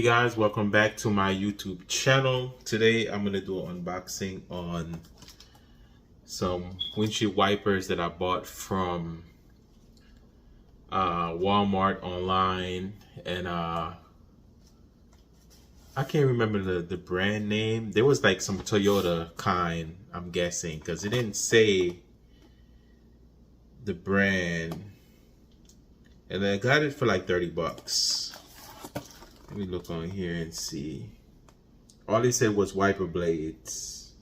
Hey guys, welcome back to my YouTube channel. Today I'm going to do an unboxing on some windshield wipers that I bought from Walmart online, and I can't remember the brand name. There was like some Toyota kind, I'm guessing, because it didn't say the brand, and I got it for like 30 bucks. Let me look on here and see. All they said was wiper blades.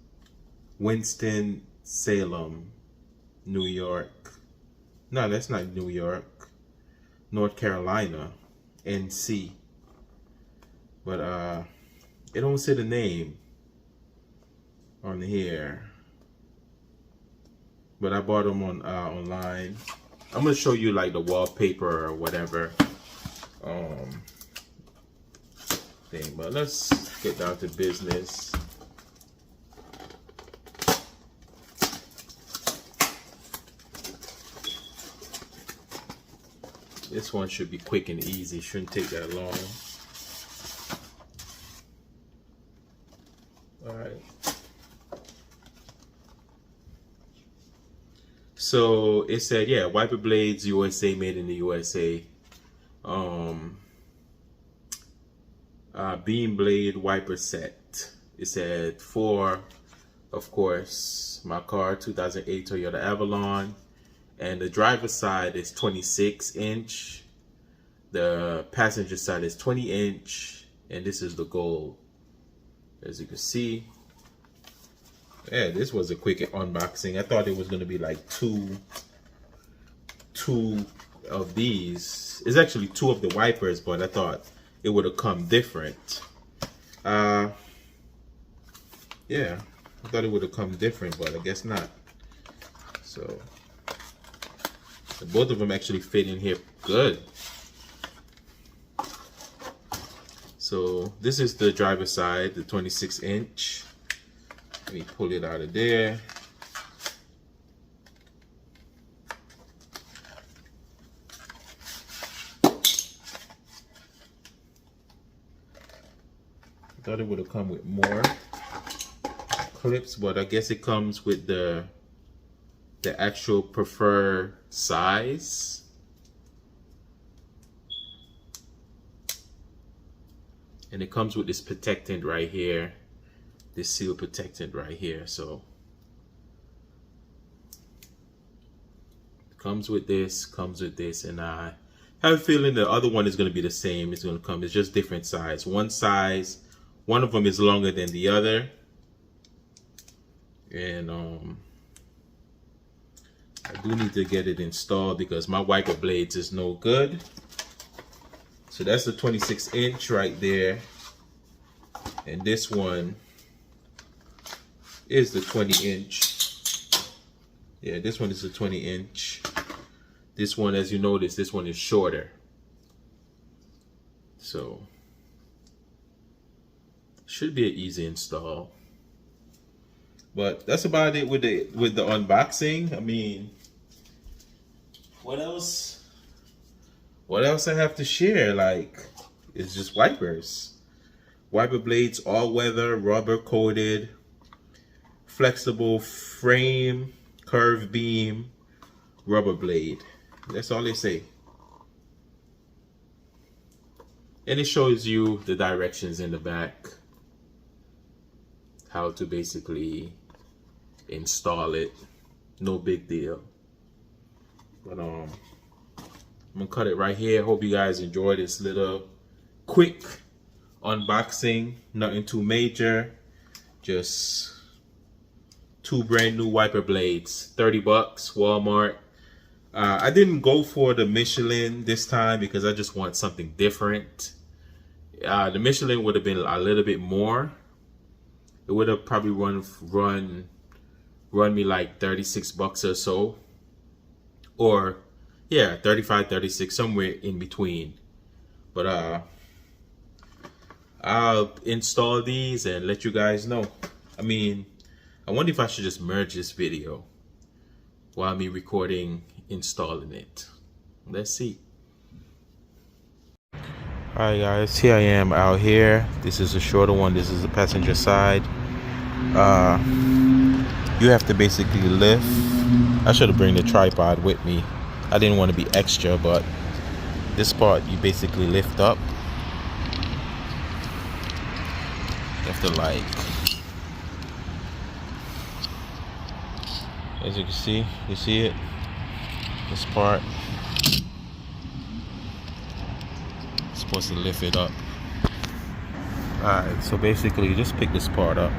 Winston-Salem, New York. No, that's not New York. North Carolina, NC. But it don't say the name on here. But I bought them on online. I'm gonna show you like the wallpaper or whatever. Thing, but let's get down to business. This one should be quick and easy, shouldn't take that long. Alright. So it said, yeah, wiper blades USA, made in the USA. Beam blade wiper set. It said for, of course, my car, 2008 Toyota Avalon, and the driver's side is 26-inch, the passenger side is 20-inch, and this is the gold. As you can see, yeah, this was a quick unboxing. I thought it was going to be like two of these. It's actually two of the wipers, but I thought it would have come different. Yeah, I thought it would have come different, but I guess not. So both of them actually fit in here good. So this is the driver's side, the 26-inch. Let me pull it out of there. I thought it would have come with more clips, but I guess it comes with the actual preferred size. And it comes with this protectant right here, this seal protectant right here. So it comes with this, and I have a feeling the other one is going to be the same. It's going to come, it's just different size. One of them is longer than the other. And I do need to get it installed because my wiper blades is no good. So that's the 26-inch right there. And this one is the 20-inch. Yeah, this one is the 20-inch. This one, as you notice, this one is shorter. So should be an easy install. But that's about it with the unboxing. I mean, what else I have to share? Like, it's just wipers. Wiper blades, all weather, rubber coated, flexible frame, curved beam, rubber blade. That's all they say. And it shows you the directions in the back, how to basically install it. No big deal. But I'm gonna cut it right here. Hope you guys enjoy this little quick unboxing. Nothing too major, just two brand new wiper blades, 30 bucks, Walmart. I didn't go for the Michelin this time because I just want something different. The Michelin would have been a little bit more. It would have probably run me like 36 bucks or so, or yeah, 35, 36, somewhere in between. But I'll install these and let you guys know. I mean, I wonder if I should just merge this video while me recording installing it. Let's see. Alright guys, here I am out here. This is a shorter one. This is the passenger side. You have to basically lift. I should have bring the tripod with me. I didn't want to be extra, but this part you basically lift up. You have to, like, as you can see, you see it? This part, supposed to lift it up. Alright, so basically you just pick this part up.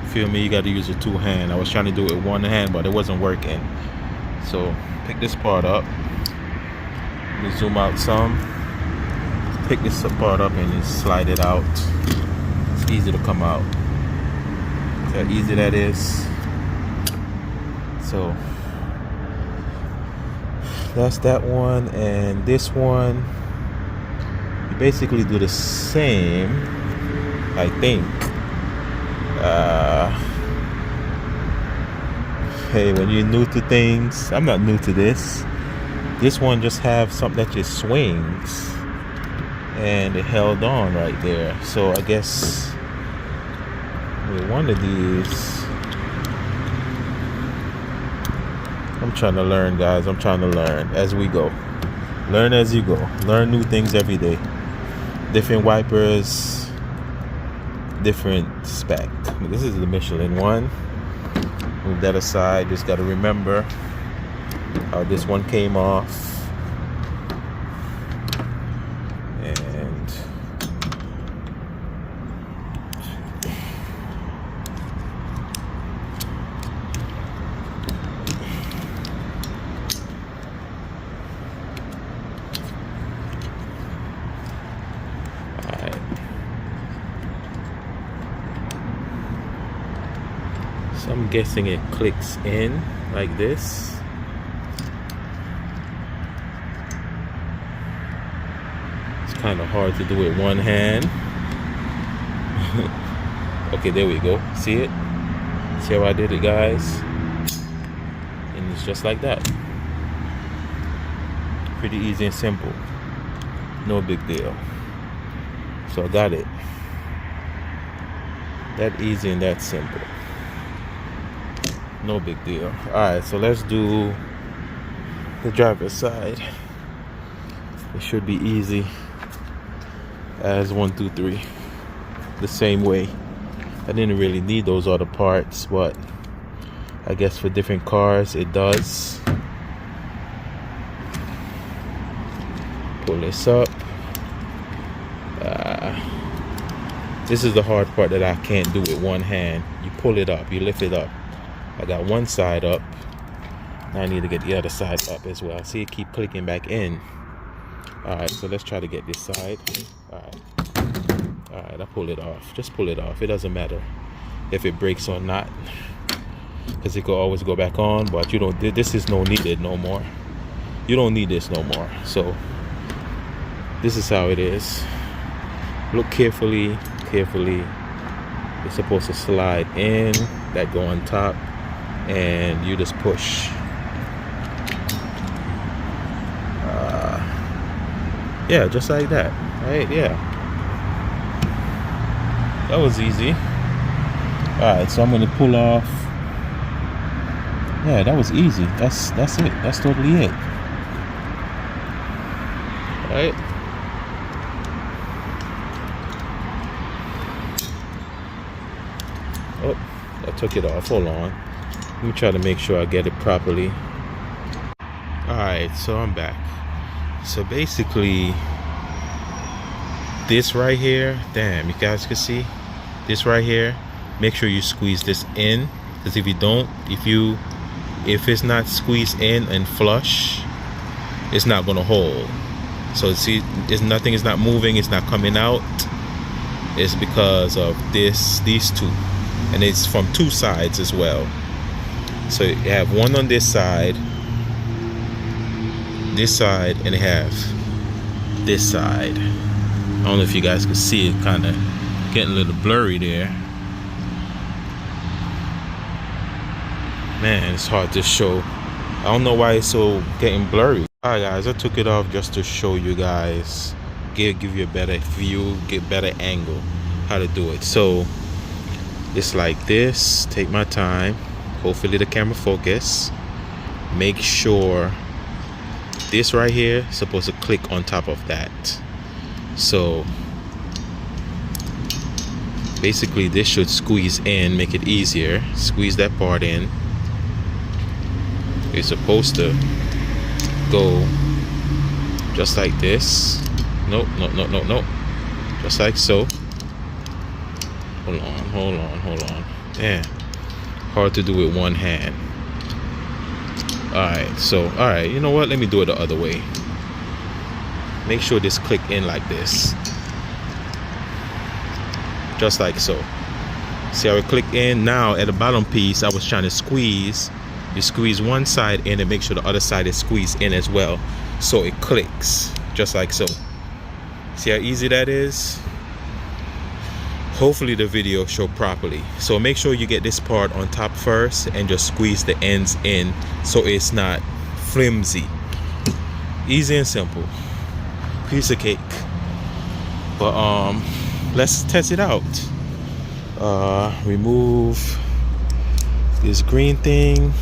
Feel me? You got to use a two hand. I was trying to do it with one hand, but it wasn't working. So pick this part up. Let me zoom out some. Pick this part up and just slide it out. It's easy to come out. See how easy that is? So that's that one, and this one you basically do the same, I think. Hey, when you're new to things, I'm not new to this. This one just have something that just swings, and it held on right there. So I guess with one of these, I'm trying to learn, guys. I'm trying to learn as we go. Learn as you go. Learn new things every day. Different wipers, different spec. This is the Michelin one. Move that aside. Just got to remember how this one came off. And so I'm guessing it clicks in like this. It's kind of hard to do it one hand. Okay, there we go. See it? See how I did it, guys? And it's just like that. Pretty easy and simple. No big deal. So I got it. That easy and that simple. No big deal. Alright, so let's do the driver's side. It should be easy as 1, 2, 3. The same way. I didn't really need those other parts, but I guess for different cars it does. Pull this up. This is the hard part that I can't do with one hand. You pull it up, you lift it up. I got one side up. Now I need to get the other side up as well. See it keep clicking back in. Alright, so let's try to get this side. Alright, I pull it off. Just pull it off. It doesn't matter if it breaks or not, because it could always go back on, but you don't. This is no needed no more. You don't need this no more. So this is how it is. Look carefully. It's supposed to slide in, that go on top, and you just push. Yeah, just like that, right? Yeah, that was easy. Alright, so I'm gonna pull off. Yeah, that was easy. That's it. That's totally it. Right? Oh, I took it off. Hold on. Let me try to make sure I get it properly. Alright, so I'm back. So basically, this right here, damn, you guys can see this right here. Make sure you squeeze this in, because if you don't, if it's not squeezed in and flush, it's not gonna hold. So see, nothing is not moving, it's not coming out. It's because of these two, and it's from two sides as well. So you have one on this side, and you have this side. I don't know if you guys can see it, kind of getting a little blurry there. Man, it's hard to show. I don't know why it's so getting blurry. Alright guys, I took it off just to show you guys give you a better view, get better angle how to do it. So it's like this. Take my time. Hopefully the camera focus. Make sure this right here is supposed to click on top of that. So basically this should squeeze in, make it easier. Squeeze that part in. It's supposed to go just like this. Nope, no. Just like so. Hold on. Yeah. Hard to do with one hand. Alright, you know what? Let me do it the other way. Make sure this click in like this. Just like so. See how it click in? Now at the bottom piece I was trying to squeeze. You squeeze one side in and make sure the other side is squeezed in as well, so it clicks just like so. See how easy that is? Hopefully the video show properly. So make sure you get this part on top first and just squeeze the ends in so it's not flimsy. Easy and simple. Piece of cake. But let's test it out. Remove this green thing.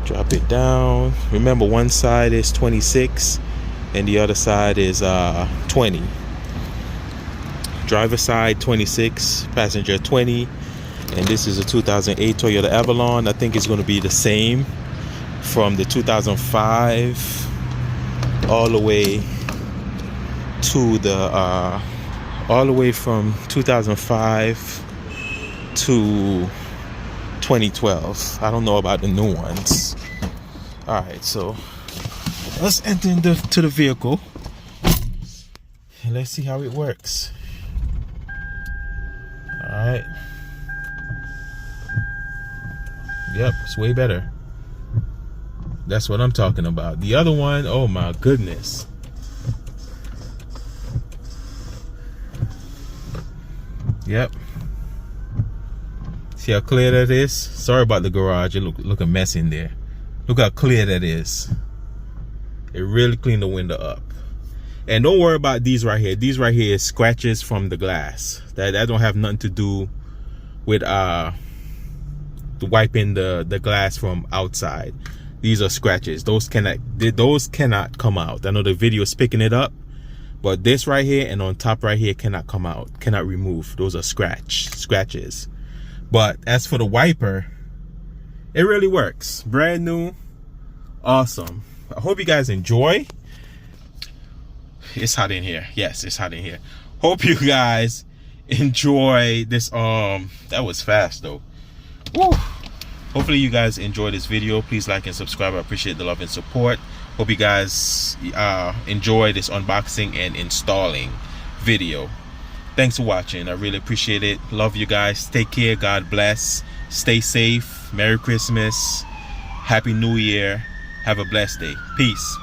Drop it down. Remember, one side is 26 and the other side is 20. Driver side 26, passenger 20, and this is a 2008 Toyota Avalon. I think it's going to be the same from the 2005 all the way to the all the way from 2005 to 2012. I don't know about the new ones. All right, so let's enter into the vehicle and let's see how it works. All right. Yep, it's way better. That's what I'm talking about. The other one, oh my goodness. Yep. See how clear that is? Sorry about the garage. It look a mess in there. Look how clear that is. It really cleaned the window up. And don't worry about these right here. These right here is scratches from the glass. That don't have nothing to do with wiping the glass from outside. These are scratches. Those cannot come out. I know the video is picking it up, but this right here and on top right here cannot come out. Cannot remove. Those are scratches. But as for the wiper, it really works. Brand new. Awesome. I hope you guys enjoy. It's hot in here. Yes, it's hot in here. Hope you guys enjoy this. That was fast though. Woo. Hopefully you guys enjoy this video. Please like and subscribe. I appreciate the love and support. Hope you guys enjoy this unboxing and installing video. Thanks for watching. I really appreciate it. Love you guys. Take care. God bless. Stay safe. Merry Christmas. Happy New Year. Have a blessed day. Peace.